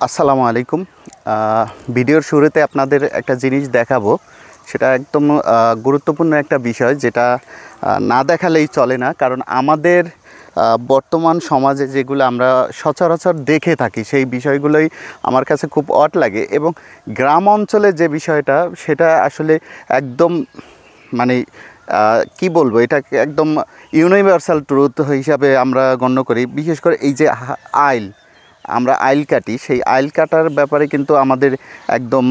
আসসালামু আলাইকুম। ভিডিওর শুরুতে আপনাদের একটা জিনিস দেখাবো, সেটা একদম গুরুত্বপূর্ণ একটা বিষয়, যেটা না দেখালেই চলে না। কারণ আমাদের বর্তমান সমাজে যেগুলো আমরা সচরাচর দেখে থাকি, সেই বিষয়গুলোই আমার কাছে খুব অড লাগে। এবং গ্রাম অঞ্চলে যে বিষয়টা, সেটা আসলে একদম মানে কি বলবো, এটাকে একদম ইউনিভার্সাল ট্রুথ হিসাবে আমরা গণ্য করি। বিশেষ করে এই যে আইল, আমরা আইল কাটি, সেই আইল কাটার ব্যাপারে কিন্তু আমাদের একদম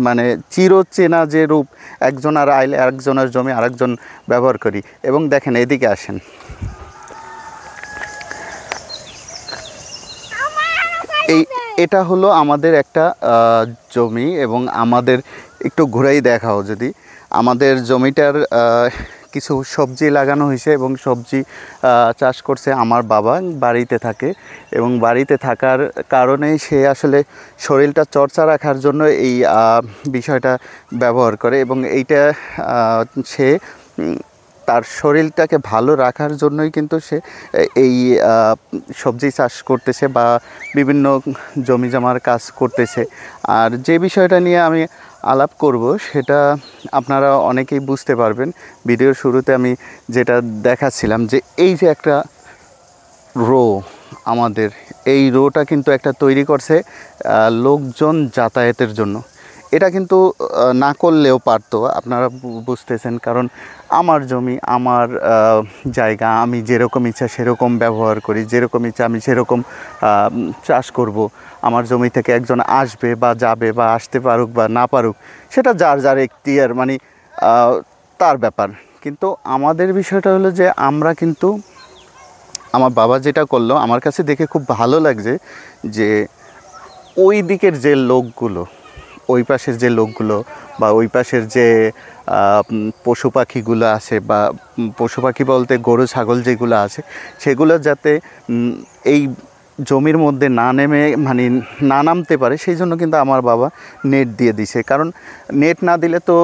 মানে চিরচেনা যে রূপ, একজনের আইল আরেকজনের জমি আরেকজন ব্যবহার করি। এবং দেখেন, এদিকে আসেন, এটা হলো আমাদের একটা জমি। এবং আমাদের একটু ঘুরাই দেখাও যদি, আমাদের জমিটার কিছু সবজি লাগানো হয়েছে এবং সবজি চাষ করছে আমার বাবা। বাড়িতে থাকে এবং বাড়িতে থাকার কারণেই সে আসলে শরীরটা চর্চা রাখার জন্য এই বিষয়টা ব্যবহার করে। এবং এইটা সে তার শরীরটাকে ভালো রাখার জন্যই কিন্তু সে এই সবজি চাষ করতেছে বা বিভিন্ন জমি জমার কাজ করতেছে। আর যে বিষয়টা নিয়ে আমি আলাপ করব, সেটা আপনারা অনেকেই বুঝতে পারবেন। ভিডিওর শুরুতে আমি যেটা দেখাচ্ছিলাম, যে এই যে একটা রো, আমাদের এই রোটা কিন্তু একটা তৈরি করছে লোকজন যাতায়াতের জন্য। এটা কিন্তু না করলেও পারতো, আপনারা বুঝতেছেন। কারণ আমার জমি, আমার জায়গা, আমি যেরকম ইচ্ছা সেরকম ব্যবহার করি, যেরকম ইচ্ছা আমি সেরকম চাষ করব। আমার জমি থেকে একজন আসবে বা যাবে বা আসতে পারুক বা না পারুক, সেটা যার যার এখতিয়ার, মানে তার ব্যাপার। কিন্তু আমাদের বিষয়টা হলো যে আমরা কিন্তু, আমার বাবা যেটা করলো আমার কাছে দেখে খুব ভালো লাগছে, যে ওই দিকের যে লোকগুলো, ওই পাশের যে লোকগুলো বা ওই পাশের যে পশু পাখিগুলো আছে, বা পশু পাখি বলতে গরু ছাগল যেগুলো আছে, সেগুলো যাতে এই জমির মধ্যে না নেমে, মানে না নামতে পারে, সেই জন্য কিন্তু আমার বাবা নেট দিয়ে দিছে। কারণ নেট না দিলে তো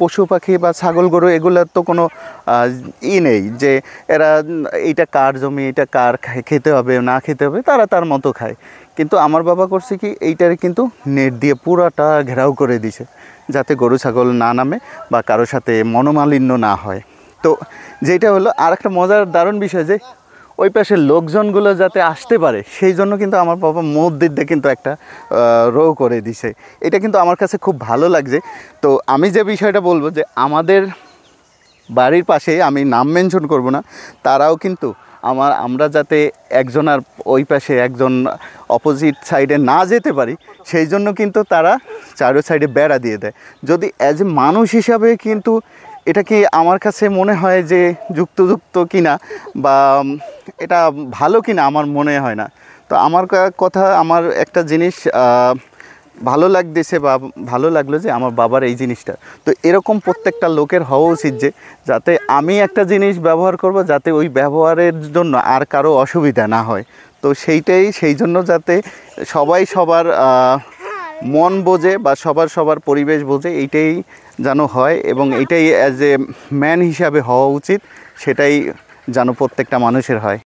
পশু পাখি বা ছাগল গরু এগুলোর তো কোনো নেই যে এরা এইটা কার জমি, এটা কার খেতে হবে না খেতে হবে, তারা তার মতো খায়। কিন্তু আমার বাবা করছে কি, এইটারে কিন্তু নেট দিয়ে পুরাটা ঘেরাও করে দিছে, যাতে গরু ছাগল না নামে বা কারোর সাথে মনোমালিন্য না হয়। তো যেটা হলো আর একটা মজার দারুণ বিষয়, যে ওই পাশের লোকজনগুলো যাতে আসতে পারে, সেই জন্য কিন্তু আমার বাবা মসজিদে কিন্তু একটা রো করে দিছে। এটা কিন্তু আমার কাছে খুব ভালো লাগছে। তো আমি যে বিষয়টা বলবো, যে আমাদের বাড়ির পাশে, আমি নাম মেনশন করব না, তারাও কিন্তু আমরা যাতে একজন আর ওই পাশে একজন অপোজিট সাইডে না যেতে পারি, সেই জন্য কিন্তু তারা চারো সাইডে বেড়া দিয়ে দেয়। যদি অ্যাজ এ মানুষ হিসাবে কিন্তু এটা কি আমার কাছে মনে হয় যে যুক্ত কিনা বা এটা ভালো কিনা, আমার মনে হয় না। তো আমার কথা, আমার একটা জিনিস ভালো লাগতেছে বা ভালো লাগলো, যে আমার বাবার এই জিনিসটা। তো এরকম প্রত্যেকটা লোকের হওয়া উচিত, যে যাতে আমি একটা জিনিস ব্যবহার করব, যাতে ওই ব্যবহারের জন্য আর কারো অসুবিধা না হয়। তো সেই জন্য যাতে সবাই সবার মন বোঝে বা সবার পরিবেশ বোঝে, এইটাই যেন হয়। এবং এইটাই অ্যাজ এ ম্যান হিসাবে হওয়া উচিত, সেটাই যেন প্রত্যেকটা মানুষের হয়।